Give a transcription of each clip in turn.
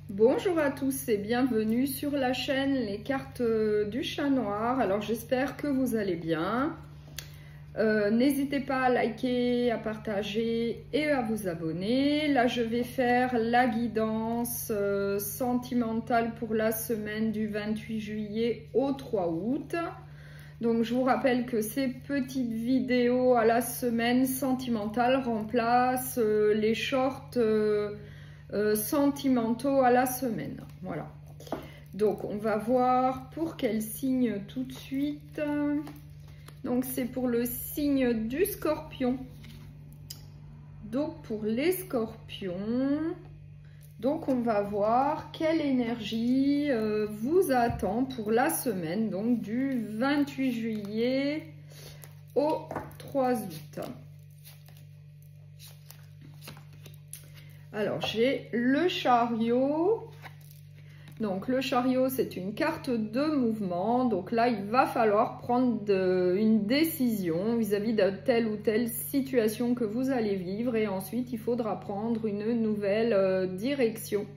Bonjour à tous et bienvenue sur la chaîne Les Cartes du Chat Noir. Alors j'espère que vous allez bien. N'hésitez pas à liker, à partager et à vous abonner. Là je vais faire la guidance sentimentale pour la semaine du 28 juillet au 3 août. Donc je vous rappelle que ces petites vidéos à la semaine sentimentale remplacent les shorts sentimentaux à la semaine. Voilà. Donc on va voir pour quel signe tout de suite. Donc c'est pour le signe du Scorpion. Donc pour les Scorpions, donc on va voir quelle énergie vous attend pour la semaine, donc du 28 juillet au 3 août. Alors, j'ai le chariot. Donc, le chariot, c'est une carte de mouvement. Donc là, il va falloir prendre une décision vis-à-vis de telle ou telle situation que vous allez vivre. Et ensuite, il faudra prendre une nouvelle direction.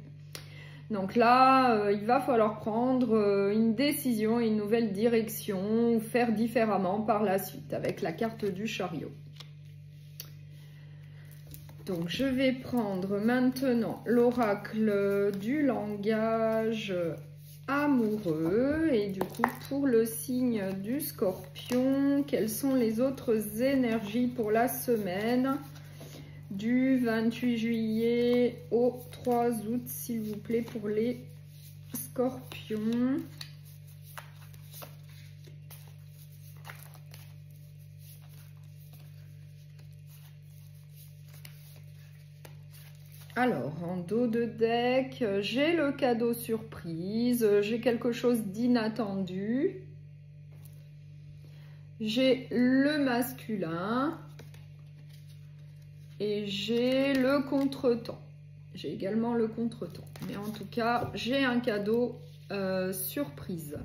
Donc là, il va falloir prendre une décision, une nouvelle direction, ou faire différemment par la suite avec la carte du chariot. Donc, je vais prendre maintenant l'oracle du langage amoureux. Et du coup, pour le signe du Scorpion, quelles sont les autres énergies pour la semaine du 28 juillet au 3 août, s'il vous plaît, pour les Scorpions. Alors, en dos de deck, j'ai le cadeau surprise, j'ai quelque chose d'inattendu, j'ai le masculin et j'ai le contretemps. J'ai également le contretemps, mais en tout cas, j'ai un cadeau surprise.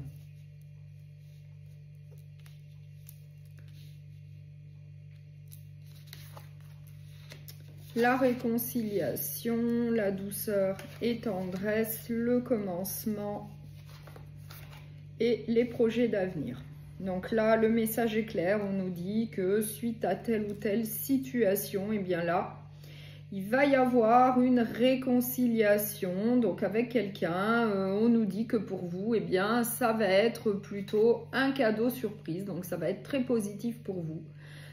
La réconciliation, la douceur et tendresse, le commencement et les projets d'avenir. Donc là, le message est clair, on nous dit que suite à telle ou telle situation, et bien là, il va y avoir une réconciliation donc avec quelqu'un. On nous dit que pour vous, et bien ça va être plutôt un cadeau surprise, donc ça va être très positif pour vous.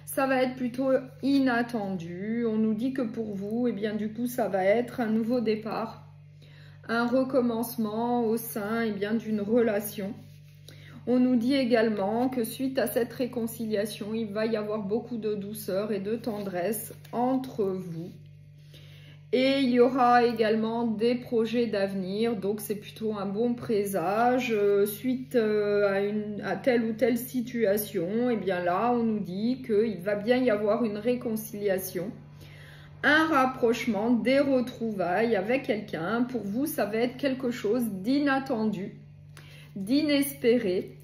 Ça va être plutôt inattendu. On nous dit que pour vous, et bien du coup, ça va être un nouveau départ, un recommencement au sein et bien d'une relation. On nous dit également que suite à cette réconciliation, il va y avoir beaucoup de douceur et de tendresse entre vous. Et il y aura également des projets d'avenir, donc c'est plutôt un bon présage. Suite à telle ou telle situation, et bien là, on nous dit qu'il va bien y avoir une réconciliation, un rapprochement, des retrouvailles avec quelqu'un. Pour vous, ça va être quelque chose d'inattendu, d'inespéré.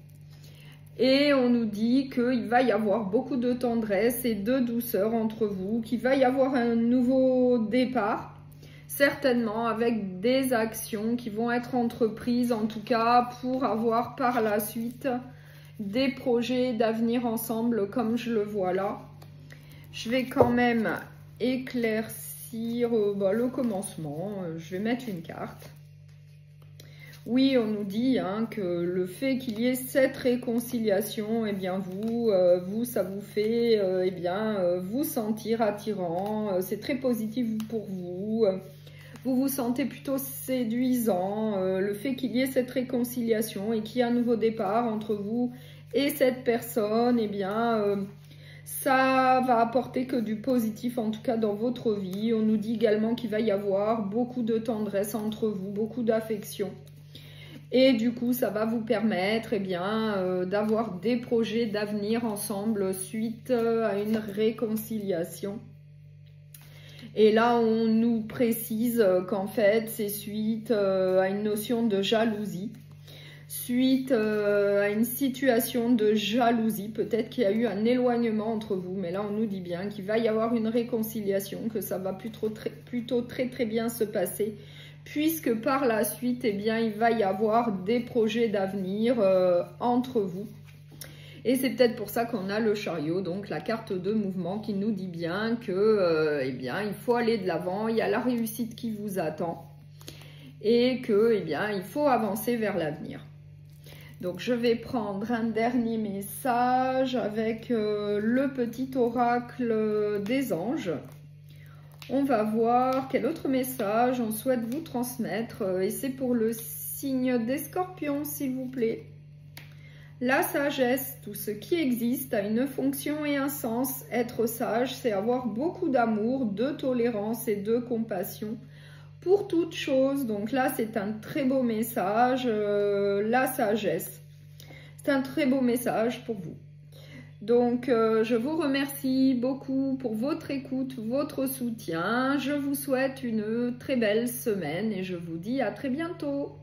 Et on nous dit qu'il va y avoir beaucoup de tendresse et de douceur entre vous, qu'il va y avoir un nouveau départ, certainement avec des actions qui vont être entreprises, en tout cas pour avoir par la suite des projets d'avenir ensemble, comme je le vois là. Je vais quand même éclaircir le commencement. Je vais mettre une carte. Oui, on nous dit que le fait qu'il y ait cette réconciliation, eh bien ça vous fait vous sentir attirant. C'est très positif pour vous. Vous vous sentez plutôt séduisant. Le fait qu'il y ait cette réconciliation et qu'il y ait un nouveau départ entre vous et cette personne, eh bien ça va apporter que du positif, en tout cas dans votre vie. On nous dit également qu'il va y avoir beaucoup de tendresse entre vous, beaucoup d'affection. Et du coup, ça va vous permettre d'avoir des projets d'avenir ensemble suite à une réconciliation. Et là, on nous précise qu'en fait, c'est suite à une notion de jalousie. Suite à une situation de jalousie, peut-être qu'il y a eu un éloignement entre vous. Mais là, on nous dit bien qu'il va y avoir une réconciliation, que ça va plutôt très bien se passer, puisque par la suite, eh bien, il va y avoir des projets d'avenir entre vous. Et c'est peut-être pour ça qu'on a le chariot, donc la carte de mouvement qui nous dit bien que, eh bien, il faut aller de l'avant, il y a la réussite qui vous attend et que, eh bien, il faut avancer vers l'avenir. Donc, je vais prendre un dernier message avec le petit oracle des anges. On va voir quel autre message on souhaite vous transmettre. Et c'est pour le signe des scorpions, s'il vous plaît. La sagesse, tout ce qui existe a une fonction et un sens. Être sage, c'est avoir beaucoup d'amour, de tolérance et de compassion pour toute chose. Donc là, c'est un très beau message, la sagesse. C'est un très beau message pour vous. Donc, je vous remercie beaucoup pour votre écoute, votre soutien. Je vous souhaite une très belle semaine et je vous dis à très bientôt.